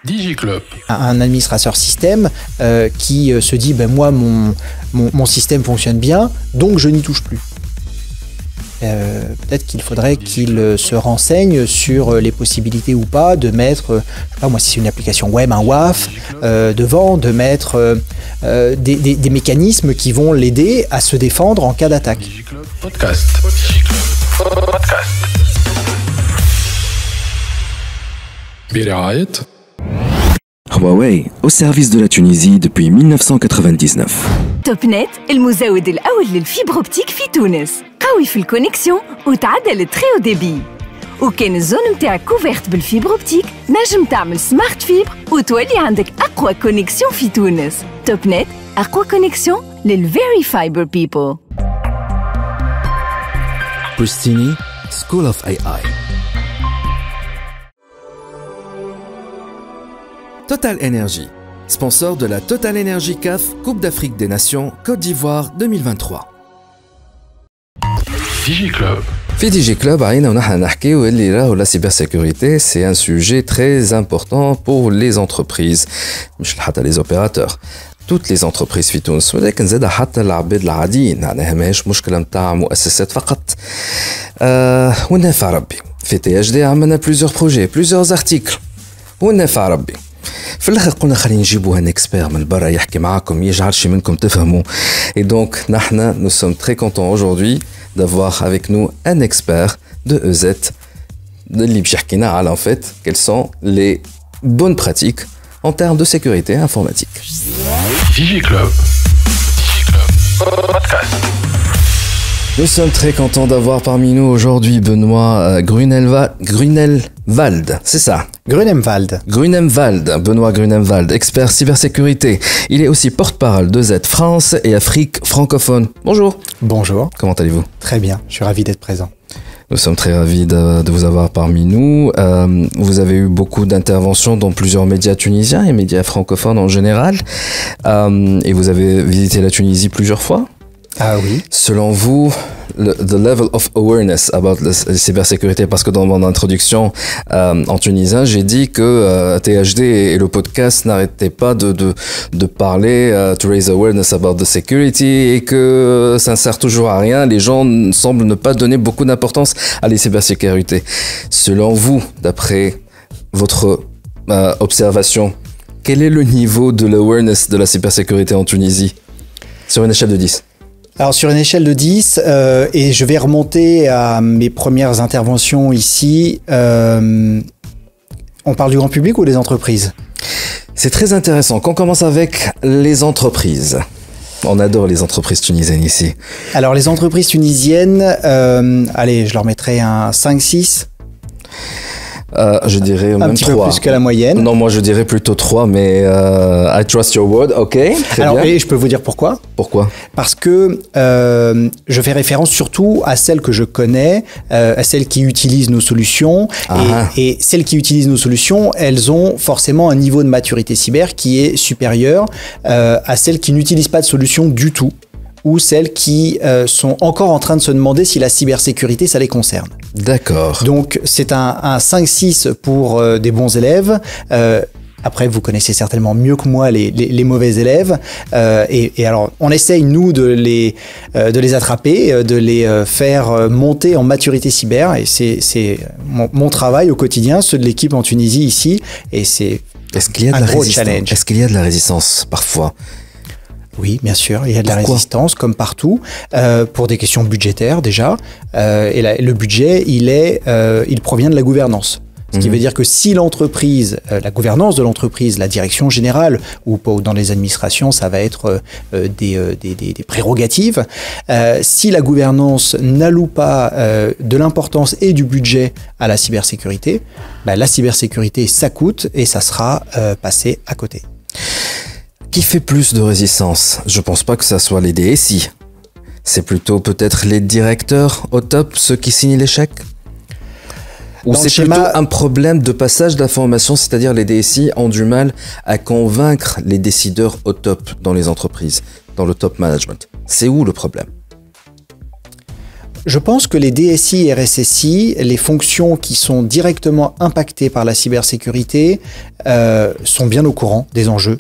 DigiClub. Un administrateur système qui se dit ben moi mon système fonctionne bien, donc je n'y touche plus. Peut-être qu'il faudrait qu'il se renseigne sur les possibilités ou pas de mettre, je sais pas moi si c'est une application web, un WAF devant, de mettre des mécanismes qui vont l'aider à se défendre en cas d'attaque. Podcast. برعاية Huawei, au service de la Tunisie depuis 1999. توب نت المزود الأول للفيبر أوبتيك في تونس قوي في الكونيكسيون وتعدل التري او ديبي وكان الزون متاعك كوفيرت بالفيبر أوبتيك نجم تعمل سمارت فيبر وتولي عندك أقوى كونيكسيون في تونس توب نت أقوى كونيكسيون للفيري فايبر بيبل Pristini, School of AI. Total Energy, sponsor de la Total Energy CAF Coupe d'Afrique des Nations Côte d'Ivoire 2023. DigiClub. في دي كلوب علينا ونحن نحكيو اللي راهو لا سيبرسيكوريتي سي ان سوجي تري امبورطون بور لي انتربريز مش حتى لي اوبيراتور توت لي انتربريز في تونس ولكن زاد حتى العباد العاديين معناها ماهيش مشكله نتاع مؤسسات فقط والنافع ربي في تي اش دي عملنا بليزيور بروجي بليزيور ارتيكل والنافع ربي في الاخر قلنا خلينا نجيبوا ان اكسبير من برا يحكي معاكم يجعل شي منكم تفهموا et donc نحن nous sommes très contents aujourd'hui d'avoir avec nous un expert de EZ اللي باش يحكينا على en fait quelles sont les bonnes pratiques en termes de sécurité informatique. DigiClub. Podcast. Nous sommes très contents d'avoir parmi nous aujourd'hui Benoît Grunewald, c'est ça? Grunemwald, Benoît Grunemwald, expert cybersécurité. Il est aussi porte-parole de Z France et Afrique francophone. Bonjour. Bonjour. Comment allez-vous? Très bien, je suis ravi d'être présent. Nous sommes très ravis de vous avoir parmi nous. Vous avez eu beaucoup d'interventions dans plusieurs médias tunisiens et médias francophones en général. Et vous avez visité la Tunisie plusieurs fois. Ah oui. Selon vous, the level of awareness about la cybersécurité, parce que dans mon introduction en tunisien, j'ai dit que THD et le podcast n'arrêtaient pas de parler to raise awareness about the security et que ça ne sert toujours à rien. Les gens semblent ne pas donner beaucoup d'importance à la cybersécurité. Selon vous, d'après votre observation, quel est le niveau de l'awareness de la cybersécurité en Tunisie sur une échelle de 10? Alors sur une échelle de 10, et je vais remonter à mes premières interventions ici, on parle du grand public ou des entreprises? C'est très intéressant. Qu'on commence avec les entreprises. On adore les entreprises tunisiennes ici. Alors les entreprises tunisiennes, allez, je leur mettrai un 5-6. Je dirais un même petit 3. peu plus que la moyenne. Non, moi je dirais plutôt 3, mais I trust your word, ok, très Alors, bien. et je peux vous dire pourquoi. Pourquoi? Parce que je fais référence surtout à celles que je connais, à celles qui utilisent nos solutions. Et celles qui utilisent nos solutions, elles ont forcément un niveau de maturité cyber qui est supérieur à celles qui n'utilisent pas de solution du tout, ou celles qui sont encore en train de se demander si la cybersécurité, ça les concerne. D'accord. Donc, c'est un 5-6 pour des bons élèves. Après, vous connaissez certainement mieux que moi les mauvais élèves. Et alors, on essaye, nous, de les attraper, de les faire monter en maturité cyber. Et c'est mon travail au quotidien, ceux de l'équipe en Tunisie ici. Et c'est un gros challenge. Est-ce qu'il y a de la résistance parfois? Oui, bien sûr, il y a de la résistance comme partout, pour des questions budgétaires déjà. Et le budget, il provient de la gouvernance. Ce qui veut dire que si l'entreprise, la gouvernance de l'entreprise, la direction générale, ou dans les administrations, ça va être des prérogatives. Si la gouvernance n'alloue pas de l'importance et du budget à la cybersécurité, la cybersécurité, ça coûte et ça sera passé à côté. Qui fait plus de résistance? Je pense pas que ça soit les DSI. C'est plutôt peut-être les directeurs au top, ceux qui signent les chèques? Ou c'est plutôt un problème de passage d'informations, c'est-à-dire les DSI ont du mal à convaincre les décideurs au top dans les entreprises, dans le top management. C'est où le problème? Je pense que les DSI et RSSI, les fonctions qui sont directement impactées par la cybersécurité, sont bien au courant des enjeux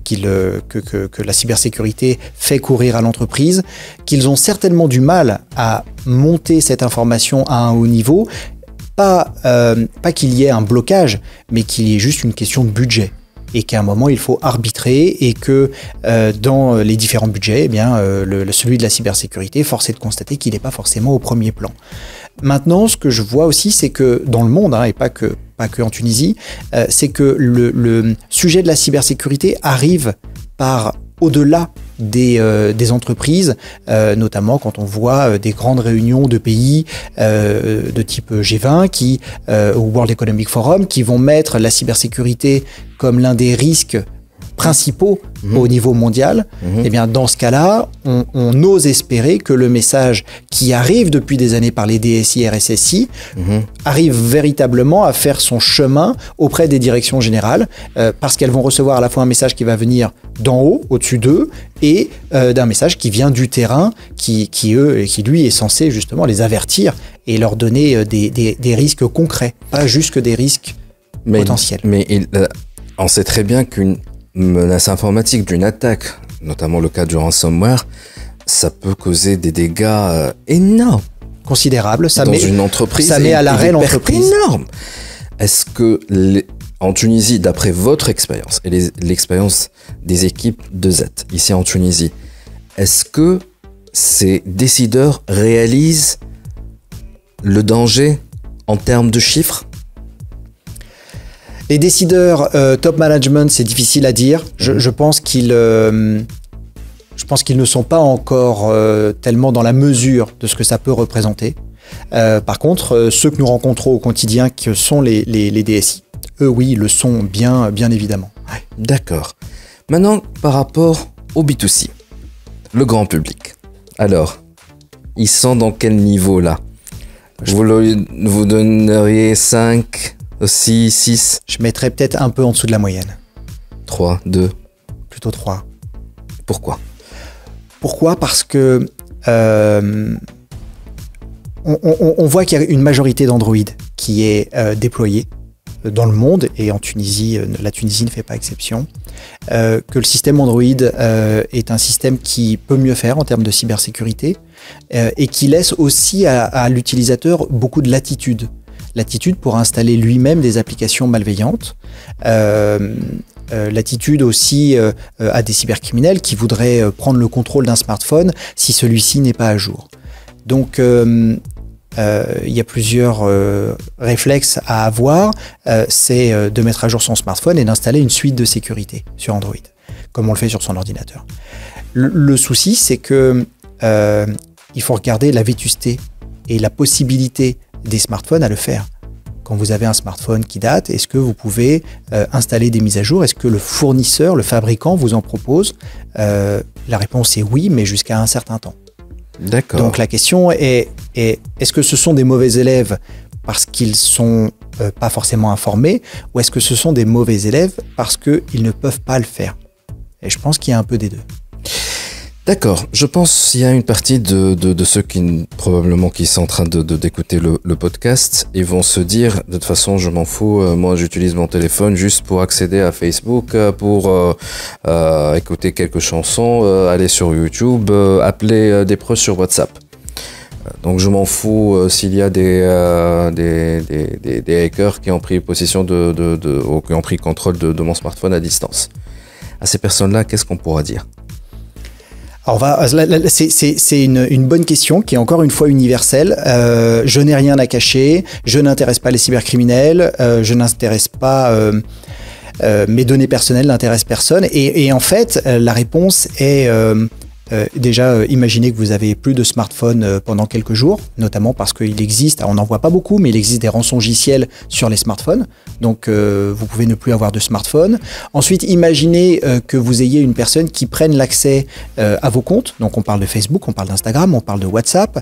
que la cybersécurité fait courir à l'entreprise, qu'ils ont certainement du mal à monter cette information à un haut niveau, pas qu'il y ait un blocage, mais qu'il y ait juste une question de budget. Et qu'à un moment, il faut arbitrer et que dans les différents budgets, eh bien, celui de la cybersécurité, force est de constater qu'il n'est pas forcément au premier plan. Maintenant, ce que je vois aussi, c'est que dans le monde, et pas que en Tunisie, c'est que le sujet de la cybersécurité arrive par au-delà des entreprises, notamment quand on voit des grandes réunions de pays de type G20 ou World Economic Forum qui vont mettre la cybersécurité comme l'un des risques principaux au niveau mondial. Et bien dans ce cas-là, on ose espérer que le message qui arrive depuis des années par les DSI, RSSI, arrive véritablement à faire son chemin auprès des directions générales, parce qu'elles vont recevoir à la fois un message qui va venir d'en haut, au-dessus d'eux, et d'un message qui vient du terrain, qui lui est censé justement les avertir et leur donner des risques concrets, pas juste que des risques potentiels. Mais on sait très bien qu'une menace informatique, d'une attaque, notamment le cas du ransomware, ça peut causer des dégâts énormes. Considérables. Dans une entreprise. Ça met à l'arrêt l'entreprise. Énorme. Est-ce que en Tunisie, d'après votre expérience et l'expérience des équipes de Z ici en Tunisie, est-ce que ces décideurs réalisent le danger en termes de chiffres? Les décideurs top management, c'est difficile à dire. Je pense qu'ils ne sont pas encore tellement dans la mesure de ce que ça peut représenter. Par contre, ceux que nous rencontrons au quotidien, que sont les DSI, eux, oui, ils le sont bien évidemment. Ouais. D'accord. Maintenant, par rapport au B2C, le grand public. Alors, ils sont dans quel niveau là? Vous donneriez 5 aussi 6? Je mettrais peut-être un peu en dessous de la moyenne. 3, 2? Plutôt 3. Pourquoi? Parce que on voit qu'il y a une majorité d'Android qui est déployée dans le monde, et en Tunisie, la Tunisie ne fait pas exception, que le système Android est un système qui peut mieux faire en termes de cybersécurité, et qui laisse aussi à l'utilisateur beaucoup de latitude. Latitude pour installer lui-même des applications malveillantes, latitude aussi à des cybercriminels qui voudraient prendre le contrôle d'un smartphone si celui-ci n'est pas à jour. Donc il y a plusieurs réflexes à avoir, c'est de mettre à jour son smartphone et d'installer une suite de sécurité sur Android, comme on le fait sur son ordinateur. Le souci, c'est que il faut regarder la vétusté et la possibilité des smartphones à le faire. Quand vous avez un smartphone qui date, est-ce que vous pouvez installer des mises à jour? Est-ce que le fournisseur, le fabricant vous en propose? La réponse est oui, mais jusqu'à un certain temps. D'accord. Donc la question est est-ce que ce sont des mauvais élèves parce qu'ils sont pas forcément informés, ou est-ce que ce sont des mauvais élèves parce qu'ils ne peuvent pas le faire? Et je pense qu'il y a un peu des deux. D'accord. Je pense qu'il y a une partie de ceux qui probablement qui sont en train d'écouter le podcast et vont se dire de toute façon je m'en fous, moi j'utilise mon téléphone juste pour accéder à Facebook, pour écouter quelques chansons, aller sur YouTube, appeler des proches sur WhatsApp. Donc je m'en fous s'il y a des hackers qui ont pris possession ou qui ont pris contrôle de mon smartphone à distance. À ces personnes-là, qu'est-ce qu'on pourra dire? Alors c'est une bonne question qui est encore une fois universelle. Je n'ai rien à cacher, je n'intéresse pas les cybercriminels, je n'intéresse pas mes données personnelles n'intéressent personne. Et en fait, la réponse est déjà, imaginez que vous avez plus de smartphone pendant quelques jours, notamment parce qu'il existe, on n'en voit pas beaucoup, mais il existe des rançongiciels sur les smartphones. Donc, vous pouvez ne plus avoir de smartphone. Ensuite, imaginez que vous ayez une personne qui prenne l'accès à vos comptes. Donc, on parle de Facebook, on parle d'Instagram, on parle de WhatsApp.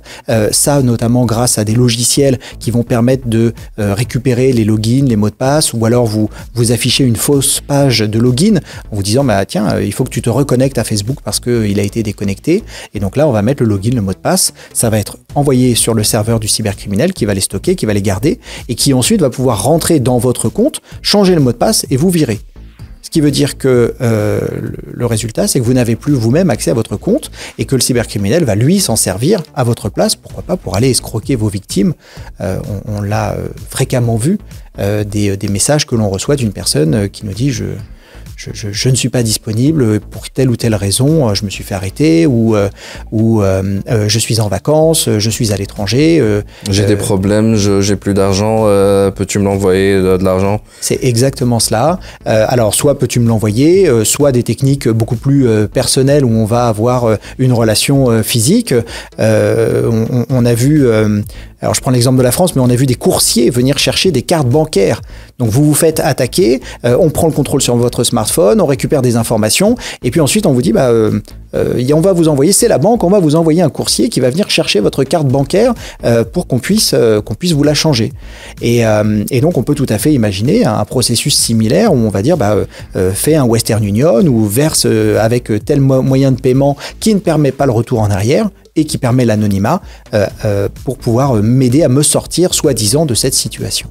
Ça, notamment grâce à des logiciels qui vont permettre de récupérer les logins, les mots de passe, ou alors vous affichez une fausse page de login en vous disant, bah, tiens, il faut que tu te reconnectes à Facebook parce qu'il a été déclenché déconnecté. Et donc là, on va mettre le login, le mot de passe. Ça va être envoyé sur le serveur du cybercriminel qui va les stocker, qui va les garder et qui ensuite va pouvoir rentrer dans votre compte, changer le mot de passe et vous virer. Ce qui veut dire que le résultat, c'est que vous n'avez plus vous-même accès à votre compte et que le cybercriminel va lui s'en servir à votre place, pourquoi pas, pour aller escroquer vos victimes. On l'a fréquemment vu, des messages que l'on reçoit d'une personne qui nous dit je ne suis pas disponible pour telle ou telle raison, je me suis fait arrêter ou je suis en vacances, je suis à l'étranger. J'ai des problèmes, j'ai plus d'argent, peux-tu me l'envoyer de l'argent? C'est exactement cela. Alors, soit peux-tu me l'envoyer, soit des techniques beaucoup plus personnelles où on va avoir une relation physique. On a vu... alors, je prends l'exemple de la France, mais on a vu des coursiers venir chercher des cartes bancaires. Donc, vous vous faites attaquer, on prend le contrôle sur votre smartphone, on récupère des informations, et puis ensuite, on vous dit, on va vous envoyer, c'est la banque, on va vous envoyer un coursier qui va venir chercher votre carte bancaire pour qu'on puisse vous la changer. Et donc, on peut tout à fait imaginer un processus similaire où on va dire, fais un Western Union ou verse avec tel moyen de paiement qui ne permet pas le retour en arrière, et qui permet l'anonymat pour pouvoir m'aider à me sortir, soi-disant, de cette situation.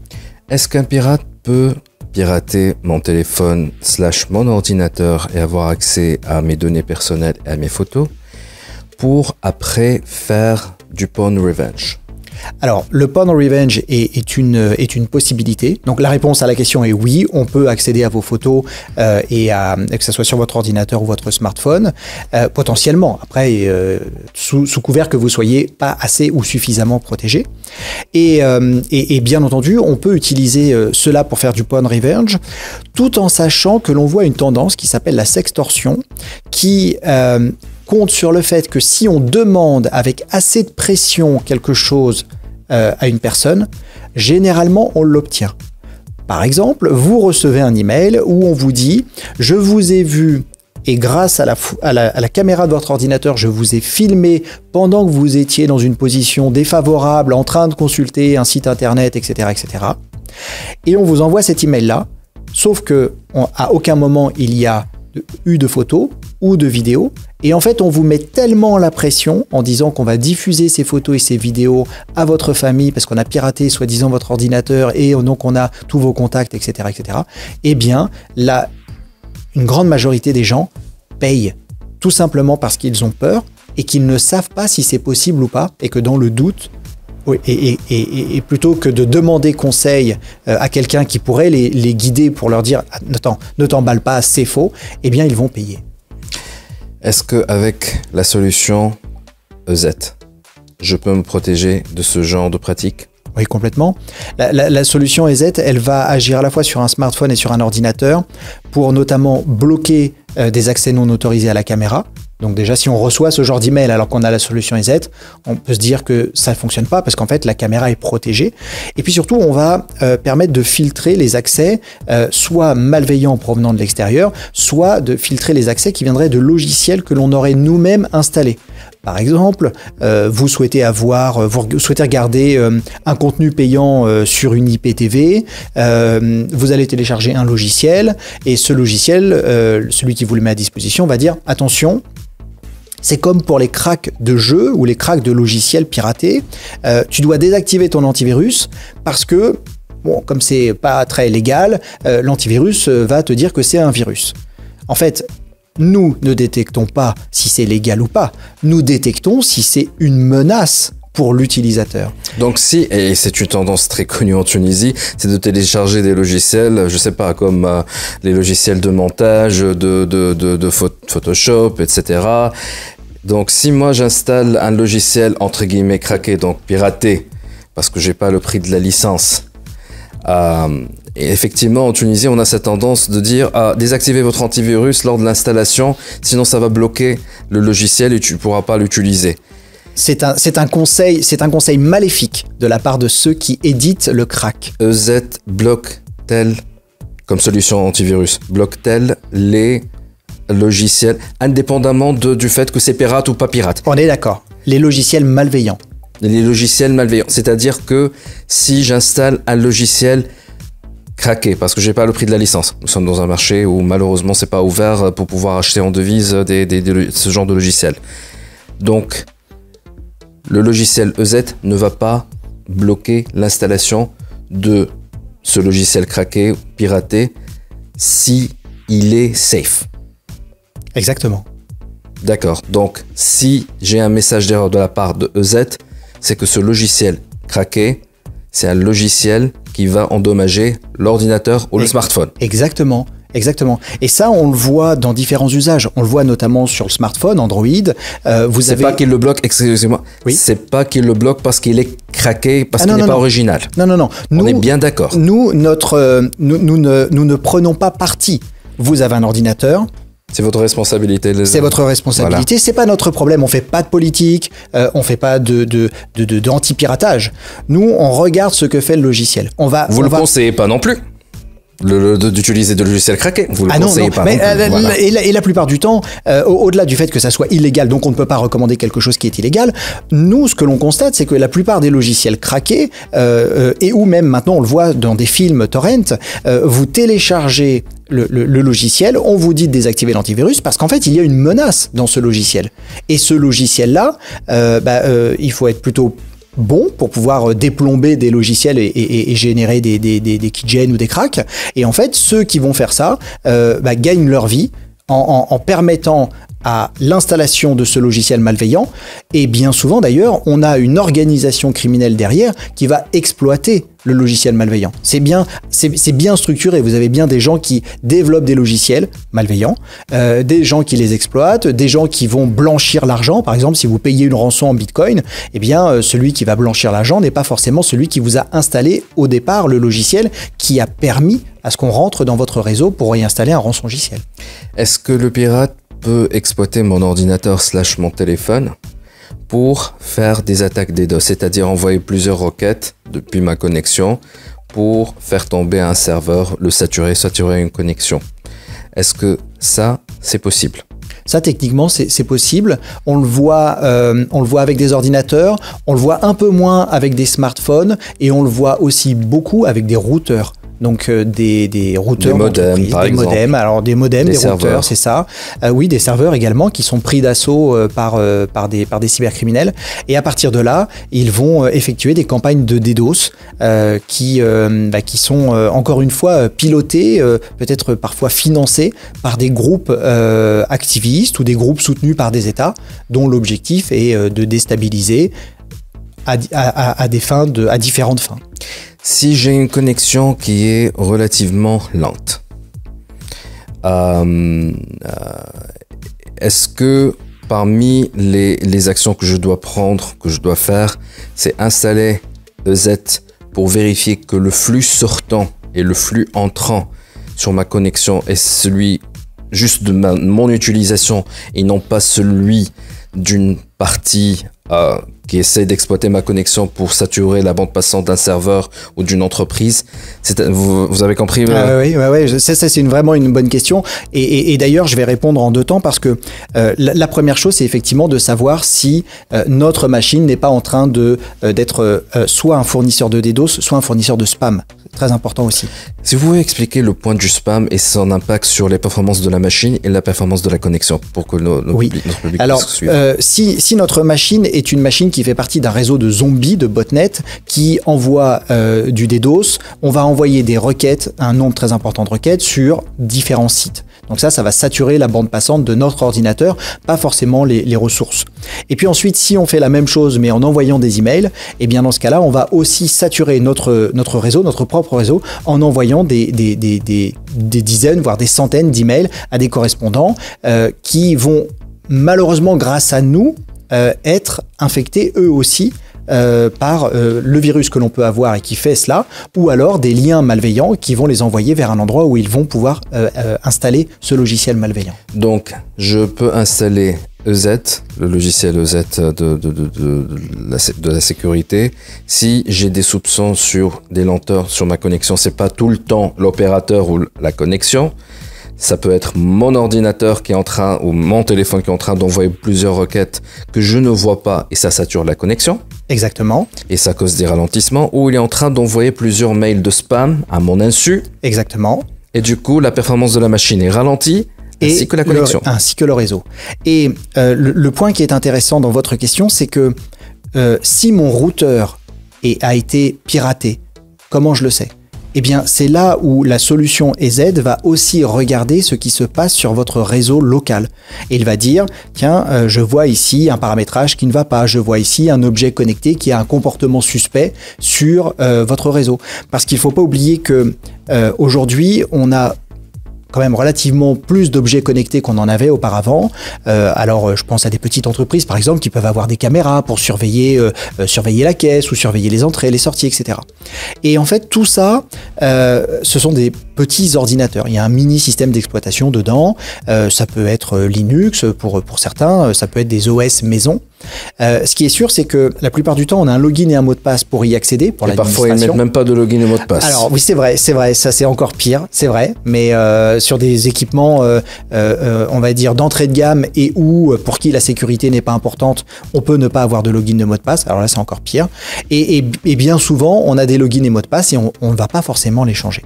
Est-ce qu'un pirate peut pirater mon téléphone / mon ordinateur et avoir accès à mes données personnelles et à mes photos pour après faire du porn revenge? Alors, le porn revenge est une possibilité. Donc, la réponse à la question est oui, on peut accéder à vos photos et que ce soit sur votre ordinateur ou votre smartphone, potentiellement. Après, sous couvert que vous soyez pas assez ou suffisamment protégé. Et bien entendu, on peut utiliser cela pour faire du porn revenge, tout en sachant que l'on voit une tendance qui s'appelle la sextorsion, qui compte sur le fait que si on demande avec assez de pression quelque chose à une personne, généralement on l'obtient. Par exemple, vous recevez un email où on vous dit « Je vous ai vu et grâce à la caméra de votre ordinateur, je vous ai filmé pendant que vous étiez dans une position défavorable, en train de consulter un site internet, etc. etc. » Et on vous envoie cet email-là, sauf qu'à aucun moment il y a eu de photos ou de vidéos. Et en fait, on vous met tellement la pression en disant qu'on va diffuser ces photos et ces vidéos à votre famille parce qu'on a piraté soi-disant votre ordinateur et donc on a tous vos contacts, etc., etc. Eh bien, une grande majorité des gens payent tout simplement parce qu'ils ont peur et qu'ils ne savent pas si c'est possible ou pas et que dans le doute, et plutôt que de demander conseil à quelqu'un qui pourrait les guider pour leur dire « ne t'emballe pas, c'est faux », eh bien, ils vont payer. Est-ce qu'avec la solution EZ, je peux me protéger de ce genre de pratique? Oui, complètement. La solution EZ, elle va agir à la fois sur un smartphone et sur un ordinateur pour notamment bloquer des accès non autorisés à la caméra. Donc déjà, si on reçoit ce genre d'email alors qu'on a la solution EZ, on peut se dire que ça ne fonctionne pas parce qu'en fait, la caméra est protégée. Et puis surtout, on va permettre de filtrer les accès soit malveillants provenant de l'extérieur, soit de filtrer les accès qui viendraient de logiciels que l'on aurait nous-mêmes installés. Par exemple, vous souhaitez regarder un contenu payant sur une IPTV, vous allez télécharger un logiciel et ce logiciel, celui qui vous le met à disposition, va dire « Attention ». C'est comme pour les cracks de jeux ou les cracks de logiciels piratés. Tu dois désactiver ton antivirus parce que, comme c'est pas très légal, l'antivirus va te dire que c'est un virus. En fait, nous ne détectons pas si c'est légal ou pas. Nous détectons si c'est une menace pour l'utilisateur. Donc et c'est une tendance très connue en Tunisie, c'est de télécharger des logiciels, je sais pas, comme les logiciels de montage, de Photoshop, etc. Donc si moi j'installe un logiciel entre guillemets craqué, donc piraté, parce que j'ai pas le prix de la licence, et effectivement en Tunisie on a cette tendance de dire désactivez votre antivirus lors de l'installation, sinon ça va bloquer le logiciel et tu pourras pas l'utiliser. C'est un conseil maléfique de la part de ceux qui éditent le crack. EZ bloque-t-elle, comme solution antivirus, bloque-t-elle les logiciels indépendamment du fait que c'est pirate ou pas pirate? On est d'accord. Les logiciels malveillants. Les logiciels malveillants. C'est-à-dire que si j'installe un logiciel craqué parce que j'ai pas le prix de la licence. Nous sommes dans un marché où malheureusement c'est pas ouvert pour pouvoir acheter en devise ce genre de logiciel. Donc le logiciel EZ ne va pas bloquer l'installation de ce logiciel craqué, piraté, si il est safe. Exactement. D'accord. Donc si j'ai un message d'erreur de la part de EZ, c'est que ce logiciel craqué, c'est un logiciel qui va endommager l'ordinateur ou le smartphone. Exactement. Exactement. Et ça, on le voit dans différents usages. On le voit notamment sur le smartphone, Android. C'est pas qu'il le bloque, excusez-moi. Oui. C'est pas qu'il le bloque parce qu'il est craqué, parce qu'il n'est pas original. Non. On est bien d'accord. Nous ne prenons pas parti. Vous avez un ordinateur. C'est votre responsabilité. C'est votre responsabilité. Voilà. C'est pas notre problème. On fait pas de politique. On fait pas de anti-piratage. Nous, on regarde ce que fait le logiciel. Vous le conseillez pas non plus d'utiliser de logiciels craqués. Vous le conseillez pas. Mais voilà. Et la plupart du temps, au-delà du fait que ça soit illégal, donc on ne peut pas recommander quelque chose qui est illégal, nous, ce que l'on constate, c'est que la plupart des logiciels craqués, et ou même maintenant, on le voit dans des films torrent, vous téléchargez le logiciel, on vous dit de désactiver l'antivirus parce qu'en fait, il y a une menace dans ce logiciel. Et ce logiciel-là, il faut être plutôt bon pour pouvoir déplomber des logiciels et générer des keygen ou des cracks. Et en fait, ceux qui vont faire ça gagnent leur vie en permettant à l'installation de ce logiciel malveillant. Et bien souvent, d'ailleurs, on a une organisation criminelle derrière qui va exploiter le logiciel malveillant. C'est bien structuré. Vous avez bien des gens qui développent des logiciels malveillants, des gens qui les exploitent, des gens qui vont blanchir l'argent. Par exemple, si vous payez une rançon en Bitcoin, eh bien, celui qui va blanchir l'argent n'est pas forcément celui qui vous a installé au départ le logiciel qui a permis à ce qu'on rentre dans votre réseau pour y installer un rançongiciel. Est-ce que le pirate peut exploiter mon ordinateur / mon téléphone pour faire des attaques DDoS, c'est-à-dire envoyer plusieurs requêtes depuis ma connexion pour faire tomber un serveur, le saturer une connexion? Est-ce que ça, c'est possible? Ça, techniquement, c'est possible. On le voit avec des ordinateurs, on le voit un peu moins avec des smartphones et on le voit aussi beaucoup avec des routeurs. Donc des routeurs, des modems, par exemple. Modems, alors des modems, des routeurs, c'est ça. Oui, des serveurs également qui sont pris d'assaut par des cybercriminels. Et à partir de là, ils vont effectuer des campagnes de DDoS qui sont encore une fois pilotées, peut-être parfois financées par des groupes activistes ou des groupes soutenus par des États, dont l'objectif est de déstabiliser à différentes fins. Si j'ai une connexion qui est relativement lente, est-ce que parmi les actions que je dois prendre, que je dois faire, c'est installer EZ pour vérifier que le flux sortant et le flux entrant sur ma connexion est celui juste de mon utilisation et non pas celui d'une partie qui essaie d'exploiter ma connexion pour saturer la bande passante d'un serveur ou d'une entreprise. Vous avez compris? Oui. Ça, c'est vraiment une bonne question. Et d'ailleurs, je vais répondre en deux temps parce que la première chose, c'est effectivement de savoir si notre machine n'est pas en train d'être soit un fournisseur de DDoS, soit un fournisseur de spam. C'est très important aussi. Si vous pouvez expliquer le point du spam et son impact sur les performances de la machine et la performance de la connexion pour que notre public puisse suivre. Si notre machine est une machine qui fait partie d'un réseau de zombies, de botnets, qui envoie du DDoS, on va envoyer des requêtes, un nombre très important de requêtes sur différents sites. Donc ça va saturer la bande passante de notre ordinateur, pas forcément les ressources. Et puis ensuite, si on fait la même chose, mais en envoyant des emails, eh bien dans ce cas-là, on va aussi saturer notre réseau, notre propre réseau, en envoyant des dizaines, voire des centaines d'emails à des correspondants qui vont malheureusement, grâce à nous, être infectés eux aussi par le virus que l'on peut avoir et qui fait cela, ou alors des liens malveillants qui vont les envoyer vers un endroit où ils vont pouvoir installer ce logiciel malveillant. Donc, je peux installer EZ, le logiciel EZ de la sécurité. Si j'ai des soupçons sur des lenteurs sur ma connexion, c'est pas tout le temps l'opérateur ou la connexion. Ça peut être mon ordinateur qui est en train, ou mon téléphone qui est en train d'envoyer plusieurs requêtes que je ne vois pas et ça sature la connexion. Exactement. Et ça cause des ralentissements où il est en train d'envoyer plusieurs mails de spam à mon insu. Exactement. Et du coup, la performance de la machine est ralentie, ainsi que la connexion. Ainsi que le réseau. Et le point qui est intéressant dans votre question, c'est que si mon routeur a été piraté, comment je le sais ? Eh bien, c'est là où la solution EZ va aussi regarder ce qui se passe sur votre réseau local. Et il va dire, tiens, je vois ici un paramétrage qui ne va pas, je vois ici un objet connecté qui a un comportement suspect sur votre réseau. Parce qu'il ne faut pas oublier que aujourd'hui, on a quand même relativement plus d'objets connectés qu'on en avait auparavant. Alors, je pense à des petites entreprises, par exemple, qui peuvent avoir des caméras pour surveiller la caisse ou surveiller les entrées, les sorties, etc. Et en fait, tout ça, ce sont des petits ordinateurs. Il y a un mini système d'exploitation dedans. Ça peut être Linux pour certains, ça peut être des OS maison. Ce qui est sûr, c'est que la plupart du temps, on a un login et un mot de passe pour y accéder, pour l'administration. Parfois, ils ne mettent même pas de login et mot de passe. Alors oui, c'est vrai, ça c'est encore pire, c'est vrai, mais sur des équipements, on va dire d'entrée de gamme et où pour qui la sécurité n'est pas importante, on peut ne pas avoir de login de mot de passe. Alors là, c'est encore pire. Et bien souvent, on a des logins et mots de passe et on ne va pas forcément les changer.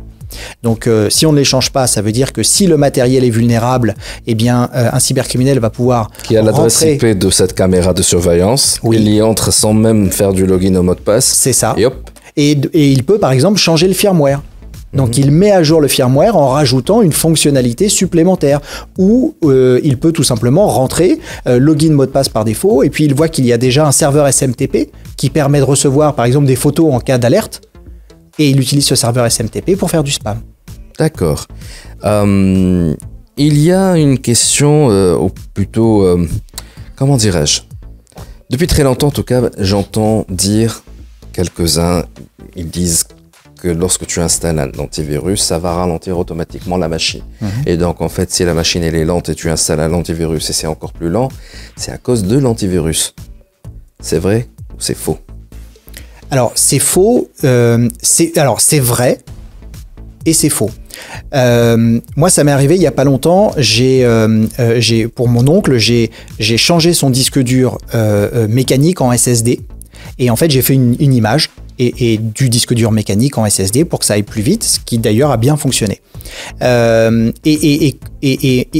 Donc, si on ne les change pas, ça veut dire que si le matériel est vulnérable, eh bien, un cybercriminel va pouvoir qui a l'adresse IP de cette caméra de surveillance, oui. Il y entre sans même faire du login au mot de passe. C'est ça. Et hop. Et il peut, par exemple, changer le firmware. Donc, il met à jour le firmware en rajoutant une fonctionnalité supplémentaire ou il peut tout simplement rentrer login mot de passe par défaut et puis il voit qu'il y a déjà un serveur SMTP qui permet de recevoir, par exemple, des photos en cas d'alerte. Et il utilise ce serveur SMTP pour faire du spam. D'accord. Il y a une question, ou plutôt, comment dirais-je ? Depuis très longtemps, en tout cas, j'entends dire, quelques-uns, ils disent que lorsque tu installes un antivirus, ça va ralentir automatiquement la machine. Et donc, en fait, si la machine elle est lente et tu installes un antivirus et c'est encore plus lent, c'est à cause de l'antivirus. C'est vrai ou c'est faux ? Alors, c'est faux. C'est vrai et c'est faux. Moi, ça m'est arrivé il n'y a pas longtemps. Pour mon oncle, j'ai changé son disque dur mécanique en SSD. Et en fait, j'ai fait une image et du disque dur mécanique en SSD pour que ça aille plus vite, ce qui d'ailleurs a bien fonctionné. Et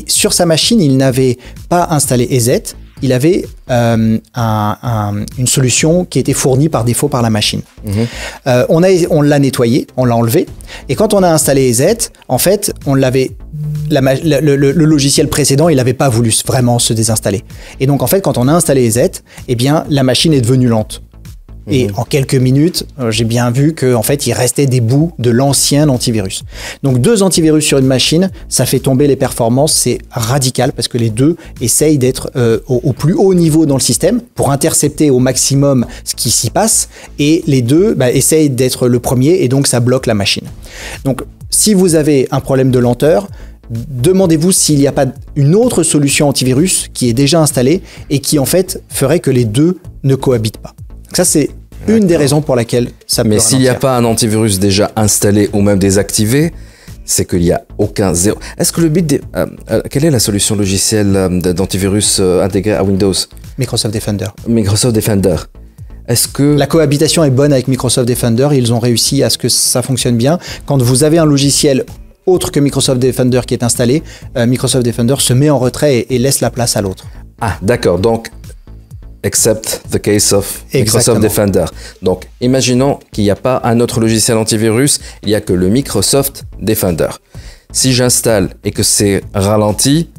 sur sa machine, il n'avait pas installé EZ. Il avait une solution qui était fournie par défaut par la machine. On l'a nettoyé, on l'a enlevé. Et quand on a installé EZ, en fait, le logiciel précédent, il n'avait pas voulu vraiment se désinstaller. Et donc, en fait, quand on a installé EZ, eh bien, la machine est devenue lente. Et en quelques minutes, j'ai bien vu qu'en fait, il restait des bouts de l'ancien antivirus. Donc, 2 antivirus sur une machine, ça fait tomber les performances. C'est radical parce que les deux essayent d'être au plus haut niveau dans le système pour intercepter au maximum ce qui s'y passe. Et les deux essayent d'être le premier et donc ça bloque la machine. Donc, si vous avez un problème de lenteur, demandez-vous s'il n'y a pas une autre solution antivirus qui est déjà installée et qui en fait ferait que les deux ne cohabitent pas. Ça, c'est une des raisons pour laquelle ça peut ralentir. Mais s'il n'y a pas un antivirus déjà installé ou même désactivé, c'est qu'il n'y a aucun zéro. Est-ce que le bit... quelle est la solution logicielle d'antivirus intégrée à Windows ? Microsoft Defender. Microsoft Defender. Est-ce que... La cohabitation est bonne avec Microsoft Defender. Ils ont réussi à ce que ça fonctionne bien. Quand vous avez un logiciel autre que Microsoft Defender qui est installé, Microsoft Defender se met en retrait et laisse la place à l'autre. Ah, d'accord. Donc, except the case of Microsoft Defender. Donc, imaginons qu'il n'y a pas un autre logiciel antivirus, il n'y a que le Microsoft Defender. Si j'installe et que c'est ralenti,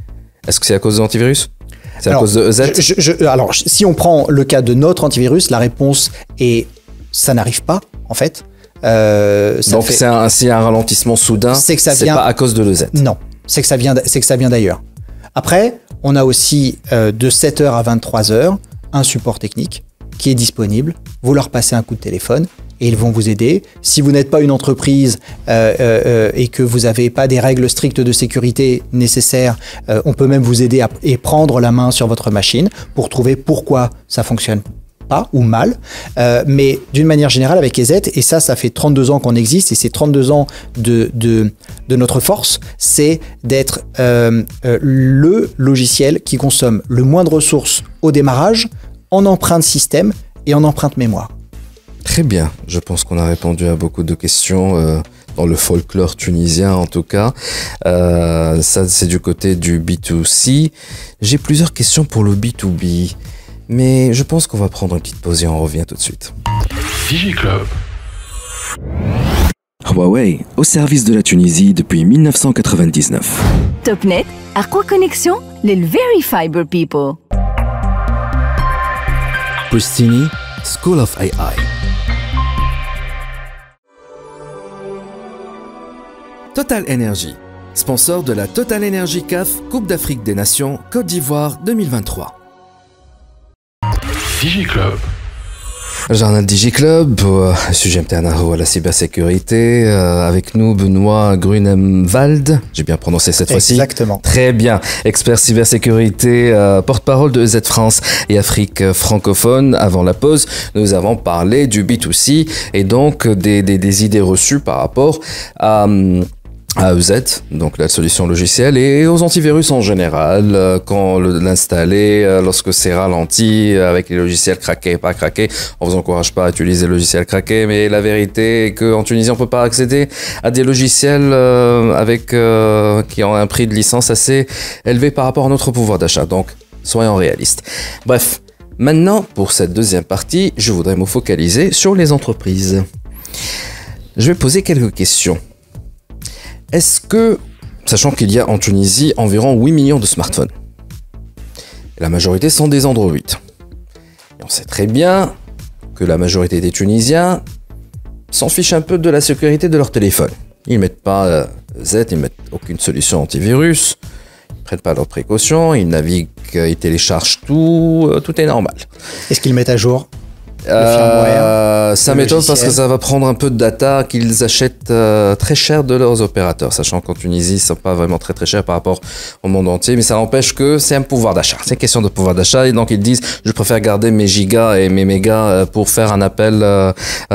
est-ce que c'est à cause de l'antivirus ? C'est à cause de EZ ? Alors, si on prend le cas de notre antivirus, la réponse est ça n'arrive pas, en fait. Donc, s'il y a un ralentissement soudain, c'est pas à cause de l'EZ ? Non, c'est que ça vient d'ailleurs. Après, on a aussi de 7h à 23h, un support technique qui est disponible. Vous leur passez un coup de téléphone et ils vont vous aider. Si vous n'êtes pas une entreprise et que vous n'avez pas des règles strictes de sécurité nécessaires, on peut même vous aider et prendre la main sur votre machine pour trouver pourquoi ça fonctionne pas ou mal. Mais d'une manière générale avec EZ, et ça fait 32 ans qu'on existe et c'est 32 ans de notre force, c'est d'être le logiciel qui consomme le moins de ressources au démarrage, en empreinte système et en empreinte mémoire. Très bien, je pense qu'on a répondu à beaucoup de questions dans le folklore tunisien en tout cas. Ça c'est du côté du B2C. J'ai plusieurs questions pour le B2B, mais je pense qu'on va prendre une petite pause et on revient tout de suite. DigiClub. Huawei, au service de la Tunisie depuis 1999. TopNet, أقوى connexion للvery fiber people. Pristini, School of AI. Total Energy, sponsor de la Total Energy CAF Coupe d'Afrique des Nations Côte d'Ivoire 2023. DigiClub. Journal DigiClub, sujet MTNA à la cybersécurité. Avec nous, Benoît Grunemwald. J'ai bien prononcé cette fois-ci. Exactement. Très bien. Expert cybersécurité, porte-parole de EZ France et Afrique francophone. Avant la pause, nous avons parlé du B2C et donc des idées reçues par rapport à EZ, donc la solution logicielle, et aux antivirus en général, quand l'installer, lorsque c'est ralenti, avec les logiciels craqués, pas craqués, on vous encourage pas à utiliser le logiciel craqué, mais la vérité est qu'en Tunisie, on peut pas accéder à des logiciels qui ont un prix de licence assez élevé par rapport à notre pouvoir d'achat, donc soyons réalistes. Bref, maintenant, pour cette deuxième partie, je voudrais me focaliser sur les entreprises. Je vais poser quelques questions. Est-ce que, sachant qu'il y a en Tunisie environ 8 millions de smartphones, et la majorité sont des Android, et on sait très bien que la majorité des Tunisiens s'en fichent un peu de la sécurité de leur téléphone. Ils mettent pas Z, ils mettent aucune solution antivirus, ils prennent pas leurs précautions, ils naviguent, ils téléchargent tout est normal. Est-ce qu'ils mettent à jour ça m'étonne parce que ça va prendre un peu de data qu'ils achètent très cher de leurs opérateurs, sachant qu'en Tunisie, ils sont pas vraiment très très chers par rapport au monde entier, mais ça n'empêche que c'est un pouvoir d'achat. C'est une question de pouvoir d'achat et donc ils disent je préfère garder mes gigas et mes mégas pour faire un appel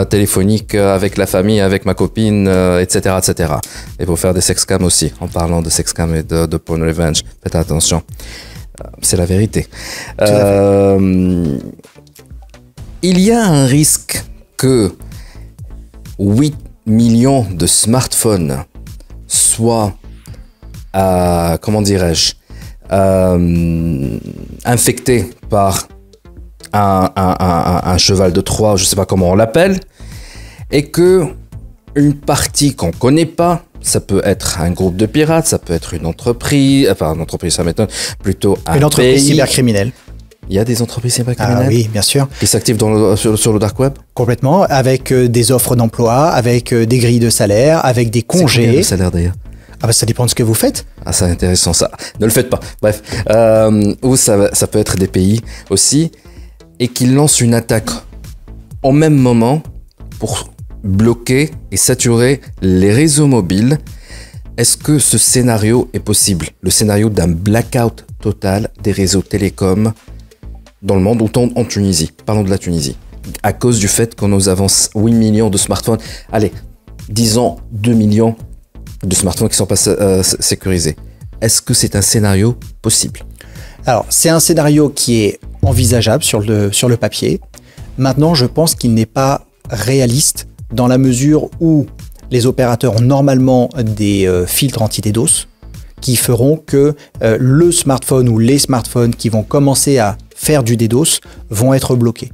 téléphonique avec la famille, avec ma copine, etc., etc. Et pour faire des sexcams aussi. En parlant de sexcam et de porn revenge, faites attention. C'est la vérité. Il y a un risque que 8 millions de smartphones soient, comment dirais-je, infectés par un cheval de Troie, je ne sais pas comment on l'appelle, et que une partie qu'on ne connaît pas, ça peut être un groupe de pirates, ça peut être une entreprise, enfin une entreprise ça m'étonne, plutôt un une entreprise pays. cybercriminelle. Il y a des entreprises cybercriminelles oui, bien sûr. qui s'activent sur le dark web. Complètement, avec des offres d'emploi, avec des grilles de salaire, avec des congés. C'est combien le salaire d'ailleurs? Ah bah ça dépend de ce que vous faites. Ah, c'est intéressant ça. Ne le faites pas. Bref, ou ça peut être des pays aussi, et qui lancent une attaque au même moment pour bloquer et saturer les réseaux mobiles. Est-ce que ce scénario est possible? Le scénario d'un blackout total des réseaux télécoms dans le monde, autant en Tunisie. Parlons de la Tunisie. À cause du fait que nous avons 8 millions de smartphones. Allez, disons 2 millions de smartphones qui ne sont pas sécurisés. Est-ce que c'est un scénario possible? Alors, c'est un scénario qui est envisageable sur le papier. Maintenant, je pense qu'il n'est pas réaliste dans la mesure où les opérateurs ont normalement des filtres anti-DDoS qui feront que le smartphone ou les smartphones qui vont commencer à faire du DDoS vont être bloqués.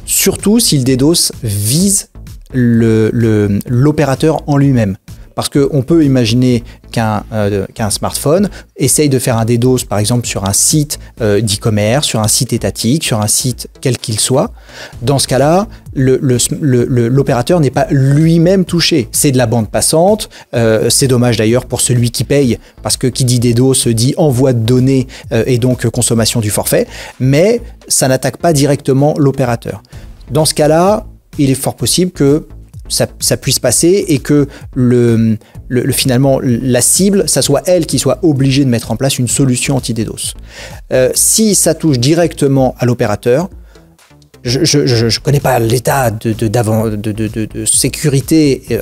Surtout si le DDoS vise l'opérateur en lui-même. Parce qu'on peut imaginer qu'un smartphone essaye de faire un DDoS, par exemple, sur un site d'e-commerce, sur un site étatique, sur un site quel qu'il soit. Dans ce cas-là, l'opérateur n'est pas lui-même touché. C'est de la bande passante. C'est dommage d'ailleurs pour celui qui paye, parce que qui dit DDoS dit envoi de données et donc consommation du forfait. Mais ça n'attaque pas directement l'opérateur. Dans ce cas-là, il est fort possible que ça puisse passer et que finalement la cible, ça soit elle qui soit obligée de mettre en place une solution anti-DDoS. Si ça touche directement à l'opérateur, je connais pas l'état de sécurité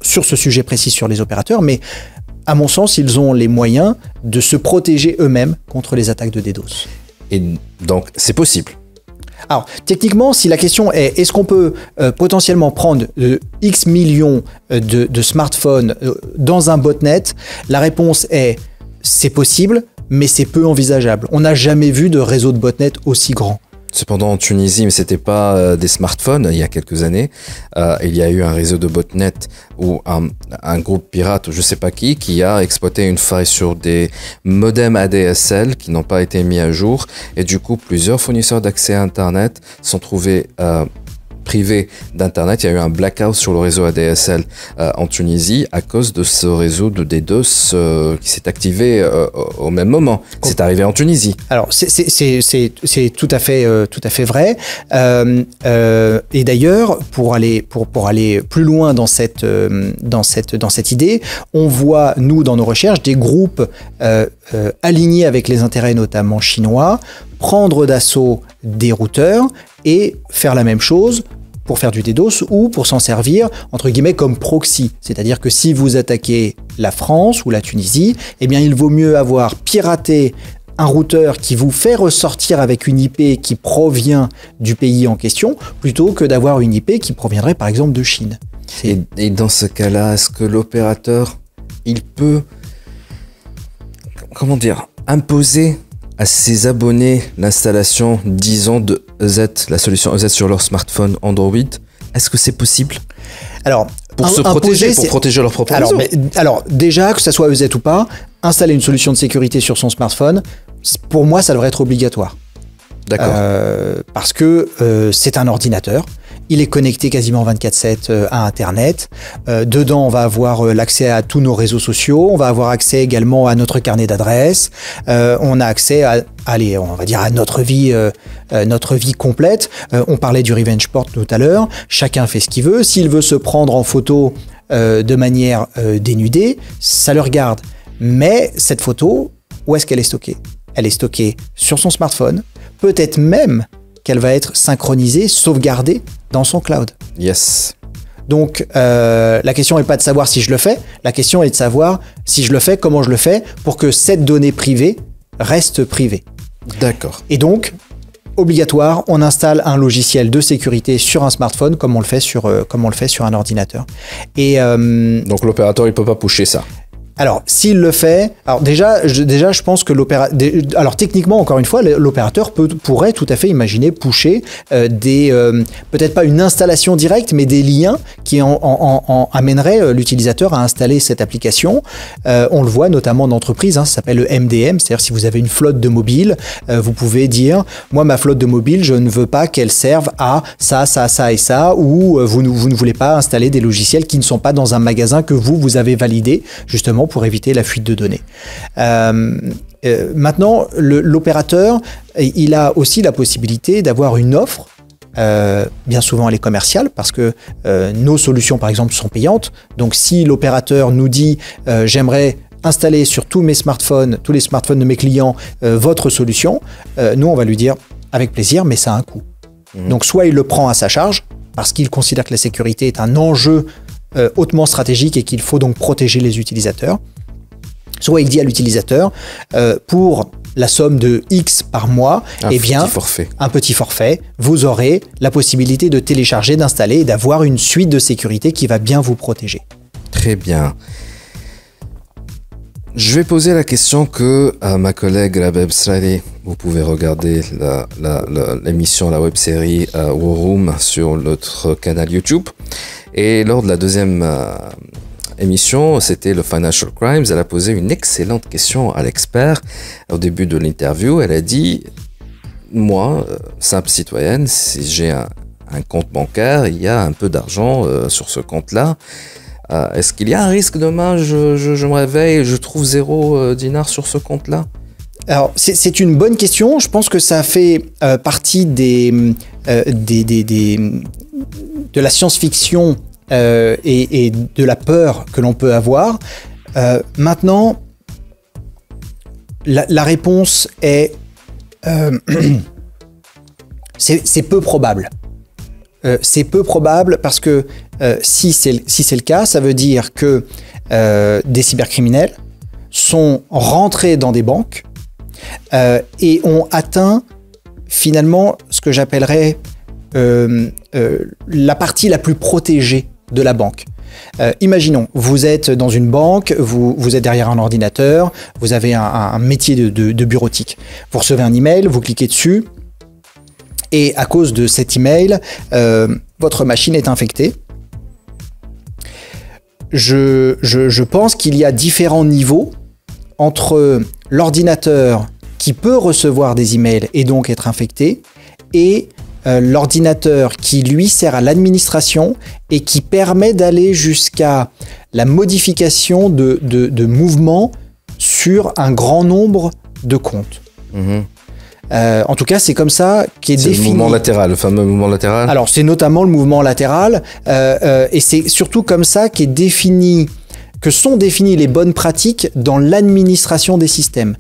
sur ce sujet précis sur les opérateurs, mais à mon sens, ils ont les moyens de se protéger eux-mêmes contre les attaques de DDoS. Et donc, c'est possible. Alors, techniquement, si la question est est-ce qu'on peut potentiellement prendre X millions de smartphones dans un botnet, la réponse est c'est possible, mais c'est peu envisageable. On n'a jamais vu de réseau de botnet aussi grand. Cependant, en Tunisie, mais c'était pas des smartphones il y a quelques années. Il y a eu un réseau de botnet où un groupe pirate, je sais pas qui a exploité une faille sur des modems ADSL qui n'ont pas été mis à jour. Et du coup, plusieurs fournisseurs d'accès à Internet sont trouvés privés d'Internet. Il y a eu un blackout sur le réseau ADSL en Tunisie à cause de ce réseau de DDoS qui s'est activé au même moment. C'est arrivé en Tunisie. Alors, c'est tout à fait vrai. Et d'ailleurs, pour aller plus loin dans cette idée, on voit, nous, dans nos recherches, des groupes alignés avec les intérêts notamment chinois, prendre d'assaut des routeurs et faire la même chose pour faire du DDoS ou pour s'en servir, entre guillemets, comme proxy. C'est-à-dire que si vous attaquez la France ou la Tunisie, eh bien, il vaut mieux avoir piraté un routeur qui vous fait ressortir avec une IP qui provient du pays en question, plutôt que d'avoir une IP qui proviendrait, par exemple, de Chine. Et dans ce cas-là, est-ce que l'opérateur, il peut, comment dire, imposer à ses abonnés l'installation, disons, de EZ, la solution EZ sur leur smartphone Android? Est-ce que c'est possible? Alors, pour se protéger, pour protéger leur propre réseau. Alors, déjà, que ça soit EZ ou pas, installer une solution de sécurité sur son smartphone, pour moi, ça devrait être obligatoire. D'accord. Parce que c'est un ordinateur. Il est connecté quasiment 24/7 à Internet. Dedans, on va avoir l'accès à tous nos réseaux sociaux. On va avoir accès également à notre carnet d'adresses. On a accès à, allez, on va dire à notre vie complète. On parlait du revenge porn tout à l'heure. Chacun fait ce qu'il veut. S'il veut se prendre en photo de manière dénudée, ça le regarde. Mais cette photo, où est-ce qu'elle est stockée? Elle est stockée sur son smartphone. Peut-être même qu'elle va être synchronisée, sauvegardée dans son cloud. Yes. Donc, la question n'est pas de savoir si je le fais, la question est de savoir si je le fais, comment je le fais, pour que cette donnée privée reste privée. D'accord. Et donc, obligatoire, on installe un logiciel de sécurité sur un smartphone comme on le fait sur un ordinateur. Et donc l'opérateur, il peut pas pusher ça. Alors, s'il le fait, alors déjà, je pense que alors techniquement, encore une fois, l'opérateur pourrait tout à fait imaginer pusher peut-être pas une installation directe, mais des liens qui amèneraient l'utilisateur à installer cette application. On le voit notamment en entreprise, ça s'appelle le MDM, c'est-à-dire si vous avez une flotte de mobiles, vous pouvez dire, moi ma flotte de mobiles, je ne veux pas qu'elle serve à ça, ça, ça et ça, ou vous ne voulez pas installer des logiciels qui ne sont pas dans un magasin que vous avez validé, justement pour éviter la fuite de données. Maintenant, l'opérateur, il a aussi la possibilité d'avoir une offre. Bien souvent, elle est commerciale parce que nos solutions, par exemple, sont payantes. Donc, si l'opérateur nous dit j'aimerais installer sur tous les smartphones de mes clients, votre solution, nous, on va lui dire avec plaisir, mais ça a un coût. Donc, soit il le prend à sa charge parce qu'il considère que la sécurité est un enjeu hautement stratégique et qu'il faut donc protéger les utilisateurs. Soit il dit à l'utilisateur, pour la somme de X par mois, un petit forfait, vous aurez la possibilité de télécharger, d'installer et d'avoir une suite de sécurité qui va bien vous protéger. Très bien. Je vais poser la question que à ma collègue Rabeb Srali. Vous pouvez regarder l'émission, la web-série War Room sur notre canal YouTube. Et lors de la deuxième émission, c'était le Financial Crimes. Elle a posé une excellente question à l'expert. Au début de l'interview, elle a dit, moi, simple citoyenne, si j'ai un compte bancaire, il y a un peu d'argent sur ce compte-là. Est-ce qu'il y a un risque demain, je me réveille et je trouve 0 dinar sur ce compte-là? Alors, c'est une bonne question. Je pense que ça fait partie de la science-fiction et de la peur que l'on peut avoir. Maintenant, la réponse est c'est peu probable. C'est peu probable parce que si c'est le cas, ça veut dire que des cybercriminels sont rentrés dans des banques et ont atteint finalement ce que j'appellerais la partie la plus protégée de la banque. Imaginons, vous êtes dans une banque, vous êtes derrière un ordinateur, vous avez un métier de bureautique. Vous recevez un email, vous cliquez dessus, et à cause de cet email, votre machine est infectée. Je pense qu'il y a différents niveaux entre l'ordinateur qui peut recevoir des emails et donc être infecté, et l'ordinateur qui lui sert à l'administration et qui permet d'aller jusqu'à la modification de mouvements sur un grand nombre de comptes. En tout cas, c'est comme ça qu'est défini. C'est le mouvement latéral, le fameux mouvement latéral. Alors, c'est notamment le mouvement latéral, et c'est surtout comme ça que sont définies les bonnes pratiques dans l'administration des systèmes.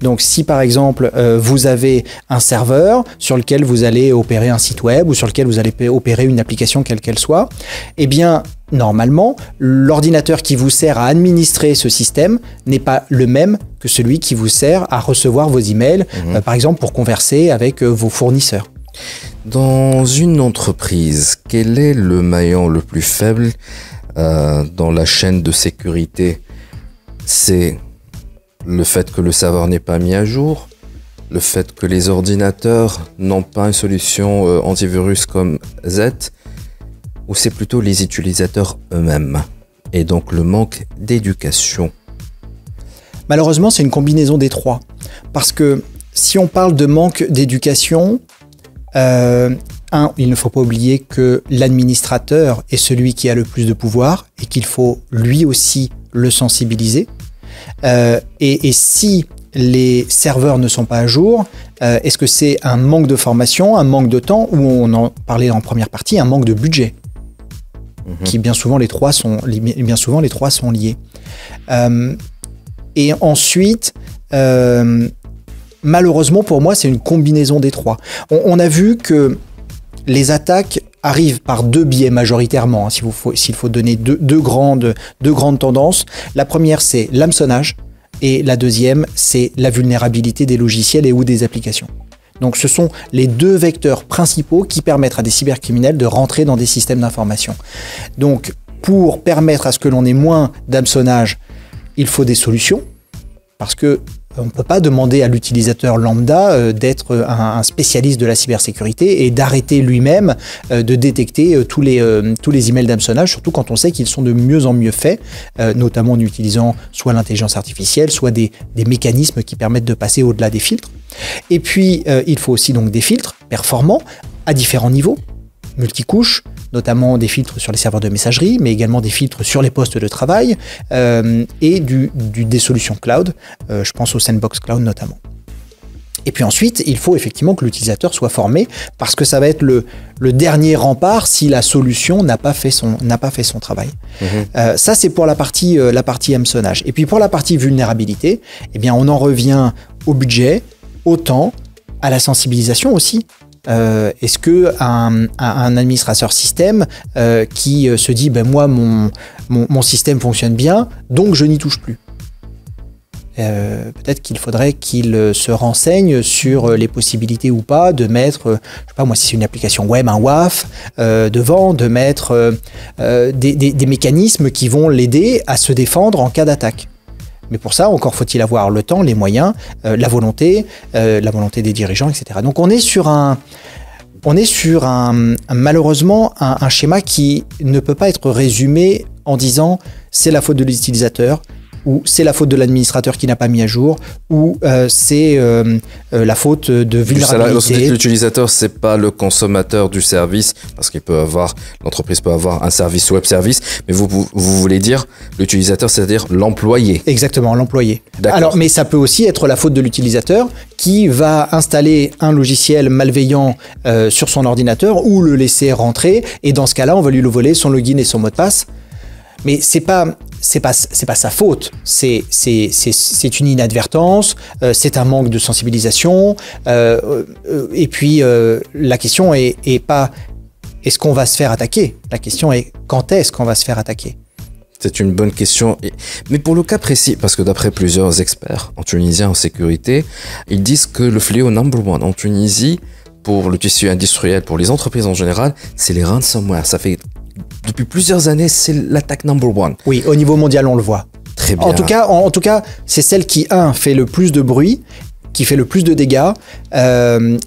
Donc, si par exemple, vous avez un serveur sur lequel vous allez opérer un site web ou sur lequel vous allez opérer une application quelle qu'elle soit, eh bien, normalement, l'ordinateur qui vous sert à administrer ce système n'est pas le même que celui qui vous sert à recevoir vos emails, par exemple, pour converser avec vos fournisseurs. Dans une entreprise, quel est le maillon le plus faible dans la chaîne de sécurité? C'est le fait que le serveur n'est pas mis à jour, le fait que les ordinateurs n'ont pas une solution antivirus comme Z, ou c'est plutôt les utilisateurs eux-mêmes, et donc le manque d'éducation? Malheureusement, c'est une combinaison des trois. Parce que si on parle de manque d'éducation, il ne faut pas oublier que l'administrateur est celui qui a le plus de pouvoir et qu'il faut lui aussi le sensibiliser. Et si les serveurs ne sont pas à jour, est-ce que c'est un manque de formation, un manque de temps, ou on en parlait en première partie, un manque de budget, qui bien souvent les trois sont liés. Et ensuite, malheureusement pour moi, c'est une combinaison des trois. On a vu que les attaques arrivent par deux biais majoritairement, s'il faut donner deux grandes tendances. La première, c'est l'hameçonnage, et la deuxième, c'est la vulnérabilité des logiciels et ou des applications. Donc ce sont les deux vecteurs principaux qui permettent à des cybercriminels de rentrer dans des systèmes d'information. Donc pour permettre à ce que l'on ait moins d'hameçonnage, il faut des solutions, parce que on ne peut pas demander à l'utilisateur lambda d'être un spécialiste de la cybersécurité et d'arrêter lui-même de détecter tous les emails d'hameçonnage, surtout quand on sait qu'ils sont de mieux en mieux faits, notamment en utilisant soit l'intelligence artificielle, soit des mécanismes qui permettent de passer au-delà des filtres. Et puis, il faut aussi donc des filtres performants à différents niveaux, multicouches, notamment des filtres sur les serveurs de messagerie, mais également des filtres sur les postes de travail et des solutions cloud. Je pense au Sandbox Cloud notamment. Et puis ensuite, il faut effectivement que l'utilisateur soit formé, parce que ça va être le dernier rempart si la solution n'a pas fait son travail. Ça, c'est pour la partie hameçonnage. Et puis pour la partie vulnérabilité, eh bien, on en revient au budget, au temps, à la sensibilisation aussi. Est-ce que un administrateur système qui se dit moi mon système fonctionne bien, donc je n'y touche plus, peut-être qu'il faudrait qu'il se renseigne sur les possibilités ou pas de mettre, je sais pas moi, si c'est une application web, un WAF devant, de mettre des mécanismes qui vont l'aider à se défendre en cas d'attaque. Mais pour ça, encore faut-il avoir le temps, les moyens, la volonté des dirigeants, etc. Donc on est sur malheureusement un schéma qui ne peut pas être résumé en disant c'est la faute de l'utilisateur, ou c'est la faute de l'administrateur qui n'a pas mis à jour, ou c'est la faute de vulnérabilité. Lorsque l'utilisateur, c'est pas le consommateur du service, parce l'entreprise peut avoir un service web service, mais vous voulez dire l'utilisateur, c'est-à-dire l'employé. Exactement, l'employé. Alors, mais ça peut aussi être la faute de l'utilisateur qui va installer un logiciel malveillant sur son ordinateur ou le laisser rentrer, et dans ce cas-là, on va lui voler son login et son mot de passe. Mais c'est pas sa faute, c'est une inadvertance, c'est un manque de sensibilisation, et puis la question est pas est-ce qu'on va se faire attaquer, la question est quand est-ce qu'on va se faire attaquer. C'est une bonne question. Mais pour le cas précis, parce que d'après plusieurs experts en Tunisie en sécurité, ils disent que le fléau number one en Tunisie, pour le tissu industriel, pour les entreprises en général, c'est les ransomware. Ça fait depuis plusieurs années, c'est l'attaque number one. Oui, au niveau mondial, on le voit. Très bien. En tout cas, c'est celle qui, fait le plus de bruit, qui fait le plus de dégâts,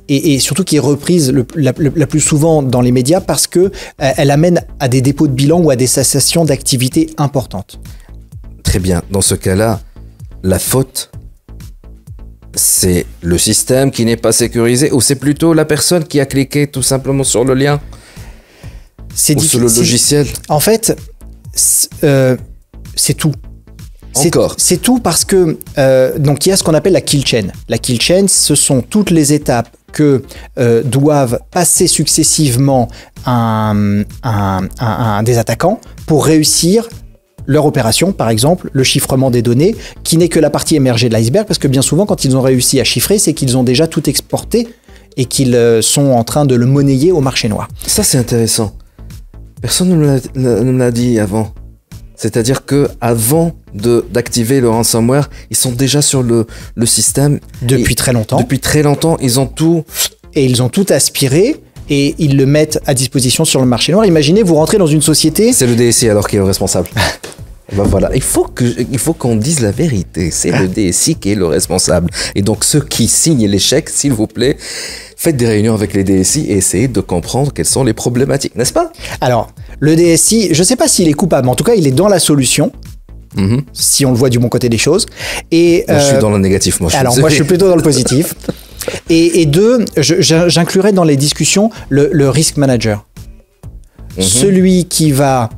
et surtout qui est reprise la plus souvent dans les médias parce que elle amène à des dépôts de bilan ou à des cessations d'activités importantes. Très bien. Dans ce cas-là, la faute, c'est le système qui n'est pas sécurisé ou c'est plutôt la personne qui a cliqué tout simplement sur le lien ou sur le logiciel? En fait, c'est tout. Encore. C'est tout parce que donc il y a ce qu'on appelle la kill chain. La kill chain, ce sont toutes les étapes que doivent passer successivement des attaquants pour réussir leur opération, par exemple le chiffrement des données, qui n'est que la partie émergée de l'iceberg, parce que bien souvent quand ils ont réussi à chiffrer, c'est qu'ils ont déjà tout exporté et qu'ils sont en train de le monnayer au marché noir. Ça c'est intéressant. Personne ne me l'a dit avant. C'est-à-dire que avant d'activer le ransomware, ils sont déjà sur le système depuis très longtemps. Depuis très longtemps, ils ont tout et ils ont tout aspiré et ils le mettent à disposition sur le marché noir. Imaginez, vous rentrez dans une société. C'est le DSI alors qui est le responsable. Ben voilà, il faut qu'on dise la vérité. C'est le DSI qui est le responsable. Et donc ceux qui signent les chèques, s'il vous plaît, faites des réunions avec les DSI et essayez de comprendre quelles sont les problématiques, n'est-ce pas? Alors, le DSI, je ne sais pas s'il est coupable, mais en tout cas, il est dans la solution. Si on le voit du bon côté des choses. Et moi, je suis dans le négatif, moi. Moi, je suis plutôt dans le positif. Et deux, j'inclurais dans les discussions le risk manager. Celui qui va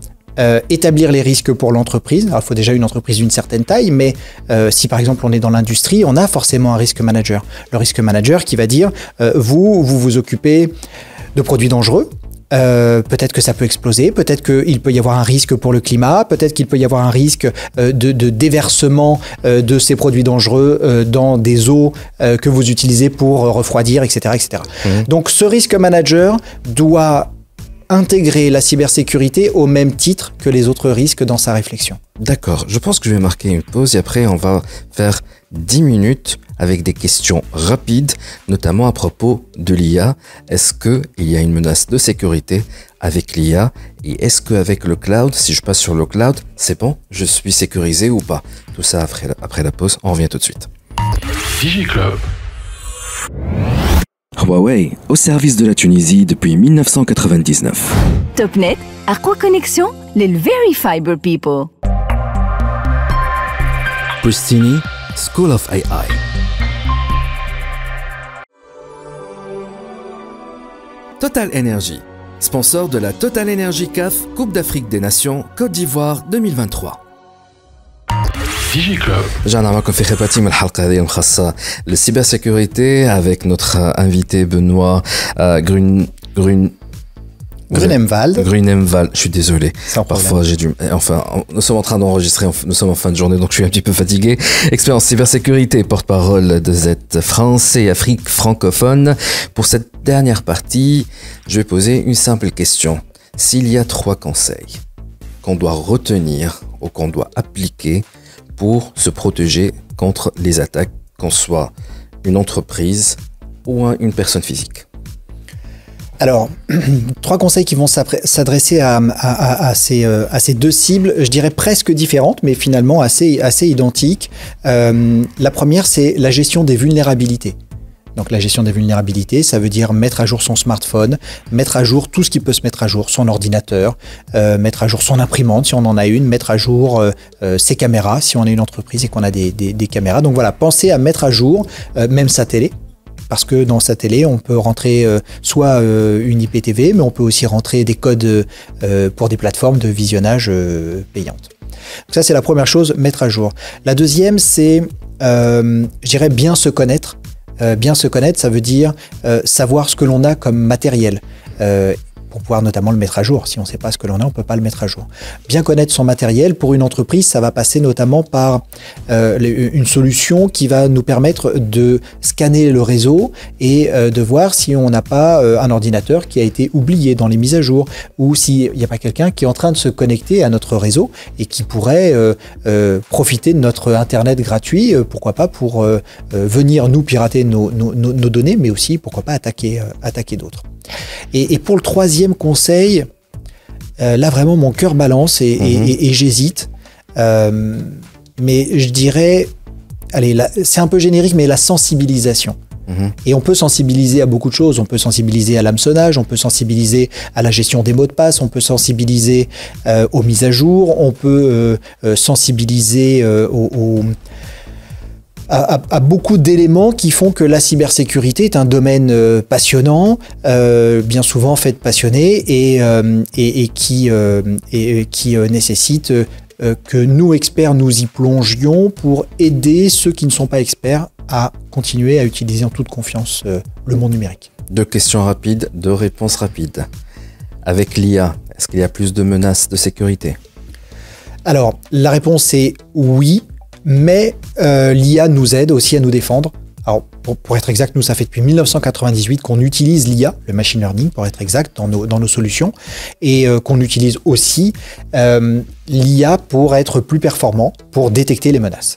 établir les risques pour l'entreprise. Alors, il faut déjà une entreprise d'une certaine taille, mais si par exemple on est dans l'industrie, on a forcément un risk manager. Le risk manager qui va dire vous occupez de produits dangereux. Peut-être que ça peut exploser, peut-être qu'il peut y avoir un risque pour le climat, peut-être qu'il peut y avoir un risque de déversement de ces produits dangereux dans des eaux que vous utilisez pour refroidir, etc. etc. Donc ce risk manager doit intégrer la cybersécurité au même titre que les autres risques dans sa réflexion. D'accord, je pense que je vais marquer une pause et après on va faire 10 minutes avec des questions rapides, notamment à propos de l'IA. Est-ce qu'il y a une menace de sécurité avec l'IA? Et est-ce qu'avec le cloud, si je passe sur le cloud, c'est bon, je suis sécurisé ou pas? Tout ça après la pause, on revient tout de suite. DigiClub. Huawei, au service de la Tunisie depuis 1999. Topnet, أقوى connexion لل very fiber people. Pristini, School of AI. Total Energy, sponsor de la Total Energy CAF Coupe d'Afrique des Nations Côte d'Ivoire 2023. DigiClub. رجعنا معكم في خباتيم الحلقة هذه المخصصة للسيبرسيكوريتي avec notre invité Benoît Grunemwald. Je suis désolé. Parfois, nous sommes en train d'enregistrer, nous sommes en fin de journée, donc je suis un petit peu fatigué. Expert en cybersécurité, porte-parole de Z France et Afrique francophone. Pour cette dernière partie, je vais poser une simple question. S'il y a 3 conseils qu'on doit retenir ou qu'on doit appliquer pour se protéger contre les attaques, qu'on soit une entreprise ou une personne physique. Alors, 3 conseils qui vont s'adresser à ces 2 cibles, je dirais presque différentes, mais finalement assez identiques. La première, c'est la gestion des vulnérabilités. Donc la gestion des vulnérabilités, ça veut dire mettre à jour son smartphone, mettre à jour tout ce qui peut se mettre à jour, son ordinateur, mettre à jour son imprimante si on en a une, mettre à jour ses caméras si on est une entreprise et qu'on a des caméras. Donc voilà, pensez à mettre à jour même sa télé. Parce que dans sa télé, on peut rentrer soit une IPTV, mais on peut aussi rentrer des codes pour des plateformes de visionnage payantes. Donc ça, c'est la première chose, mettre à jour. La deuxième, c'est, je dirais, bien se connaître. Bien se connaître, ça veut dire savoir ce que l'on a comme matériel. pour pouvoir notamment le mettre à jour. Si on ne sait pas ce que l'on a, on ne peut pas le mettre à jour. Bien connaître son matériel, pour une entreprise, ça va passer notamment par une solution qui va nous permettre de scanner le réseau et de voir si on n'a pas un ordinateur qui a été oublié dans les mises à jour, ou s'il n'y a pas quelqu'un qui est en train de se connecter à notre réseau et qui pourrait profiter de notre Internet gratuit, pourquoi pas pour venir nous pirater nos données, mais aussi, pourquoi pas, attaquer d'autres. Et pour le troisième conseil, là vraiment mon cœur balance et j'hésite. Mais je dirais, allez, c'est un peu générique, mais la sensibilisation. Et on peut sensibiliser à beaucoup de choses. On peut sensibiliser à l'hameçonnage, on peut sensibiliser à la gestion des mots de passe, on peut sensibiliser aux mises à jour, on peut sensibiliser à beaucoup d'éléments qui font que la cybersécurité est un domaine passionnant, bien souvent fait de passionnés, et qui nécessite que nous, experts, nous y plongions pour aider ceux qui ne sont pas experts à continuer à utiliser en toute confiance le monde numérique. 2 questions rapides, 2 réponses rapides. Avec l'IA, est-ce qu'il y a plus de menaces de sécurité? Alors, la réponse est oui, mais l'IA nous aide aussi à nous défendre. Alors, pour être exact, nous, ça fait depuis 1998 qu'on utilise l'IA, le machine learning, pour être exact, dans nos solutions, et qu'on utilise aussi l'IA pour être plus performant, pour détecter les menaces.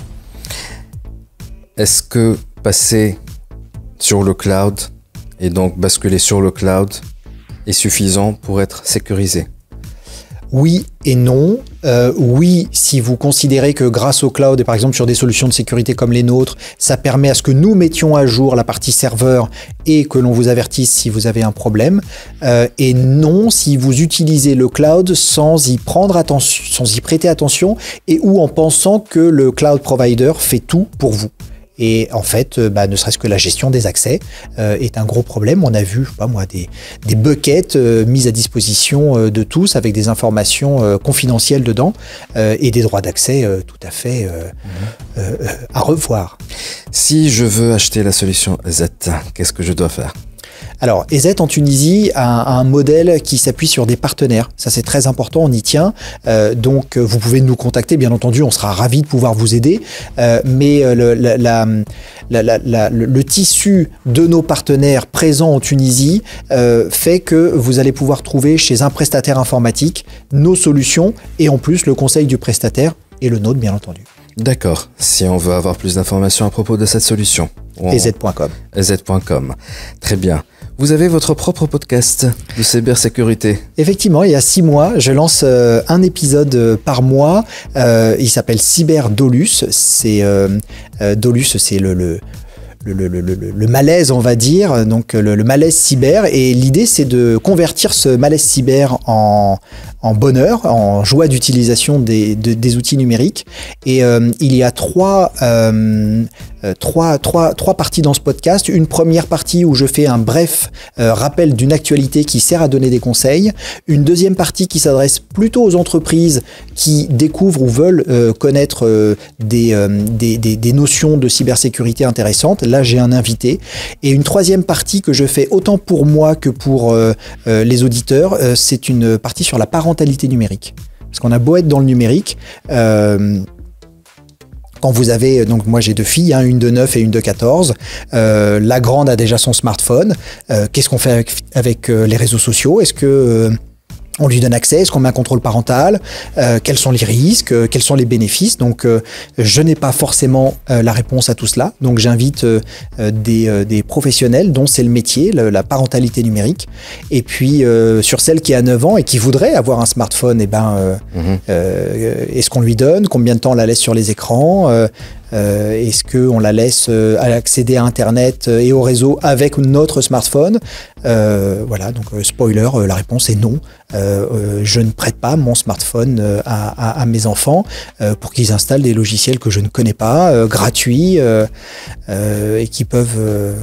Est-ce que passer sur le cloud et donc basculer sur le cloud est suffisant pour être sécurisé? Oui et non. Oui, si vous considérez que grâce au cloud, et par exemple sur des solutions de sécurité comme les nôtres, ça permet à ce que nous mettions à jour la partie serveur et que l'on vous avertisse si vous avez un problème. Et non, si vous utilisez le cloud sans y prendre attention, sans y prêter attention, et ou en pensant que le cloud provider fait tout pour vous. Et en fait, ne serait-ce que la gestion des accès est un gros problème. On a vu, je sais pas moi, des buckets mises à disposition de tous avec des informations confidentielles dedans et des droits d'accès tout à fait à revoir. Si je veux acheter la solution EZ, qu'est-ce que je dois faire? Alors, EZ en Tunisie a un modèle qui s'appuie sur des partenaires. Ça, c'est très important, on y tient. Donc, vous pouvez nous contacter, bien entendu, on sera ravis de pouvoir vous aider. Mais le tissu de nos partenaires présents en Tunisie fait que vous allez pouvoir trouver chez un prestataire informatique nos solutions et en plus le conseil du prestataire et le nôtre, bien entendu. D'accord. Si on veut avoir plus d'informations à propos de cette solution, EZ.com. EZ.com. Très bien. Vous avez votre propre podcast de cybersécurité. Effectivement, il y a 6 mois, je lance un épisode par mois. Il s'appelle Cyberdolus. Dolus, c'est le malaise, on va dire, donc le malaise cyber. Et l'idée, c'est de convertir ce malaise cyber en bonheur, en joie d'utilisation des outils numériques. Et il y a trois parties dans ce podcast. Une première partie où je fais un bref rappel d'une actualité qui sert à donner des conseils. Une deuxième partie qui s'adresse plutôt aux entreprises qui découvrent ou veulent connaître des notions de cybersécurité intéressantes. Là, j'ai un invité. Et une troisième partie que je fais autant pour moi que pour les auditeurs, c'est une partie sur la parentalité numérique. Parce qu'on a beau être dans le numérique, quand vous avez, donc moi j'ai 2 filles, une de 9 et une de 14, la grande a déjà son smartphone, qu'est-ce qu'on fait avec les réseaux sociaux? Est-ce que on lui donne accès? Est-ce qu'on met un contrôle parental? Quels sont les risques? Quels sont les bénéfices? Donc, je n'ai pas forcément la réponse à tout cela. Donc, j'invite des professionnels dont c'est le métier, la parentalité numérique. Et puis, sur celle qui a 9 ans et qui voudrait avoir un smartphone, est-ce qu'on lui donne? Combien de temps on la laisse sur les écrans? Est-ce qu'on la laisse accéder à Internet et au réseau avec notre smartphone? Voilà, donc spoiler, la réponse est non. Je ne prête pas mon smartphone à mes enfants pour qu'ils installent des logiciels que je ne connais pas, gratuits, et qui peuvent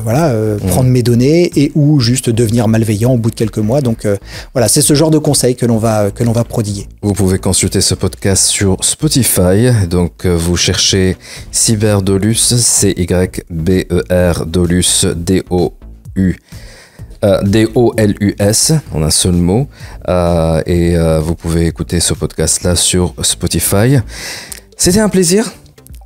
prendre mes données et ou juste devenir malveillants au bout de quelques mois. Donc voilà, c'est ce genre de conseils que l'on va prodiguer. Vous pouvez consulter ce podcast sur Spotify. Donc vous cherchez Cyberdolus, CYBER Dolus, DOU. DOLUS, en un seul mot. Et vous pouvez écouter ce podcast-là sur Spotify. C'était un plaisir.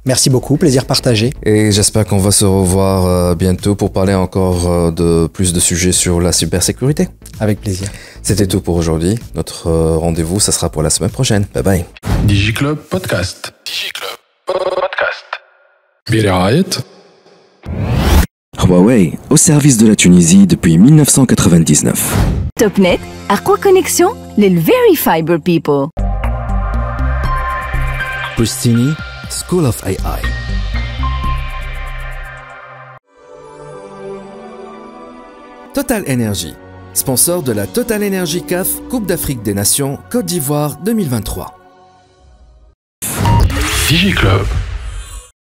Merci beaucoup, plaisir partagé. Et j'espère qu'on va se revoir bientôt pour parler encore de plus de sujets sur la cybersécurité. Avec plaisir. C'était tout pour aujourd'hui. Notre rendez-vous, ça sera pour la semaine prochaine. Bye bye. DigiClub Podcast. DigiClub Podcast. برعاية Huawei, au service de la Tunisie depuis 1999. TopNet, أقوى connexion لل very fiber people. Pristini, School of AI. Total Energy, sponsor de la Total Energy CAF Coupe d'Afrique des Nations Côte d'Ivoire 2023. DigiClub.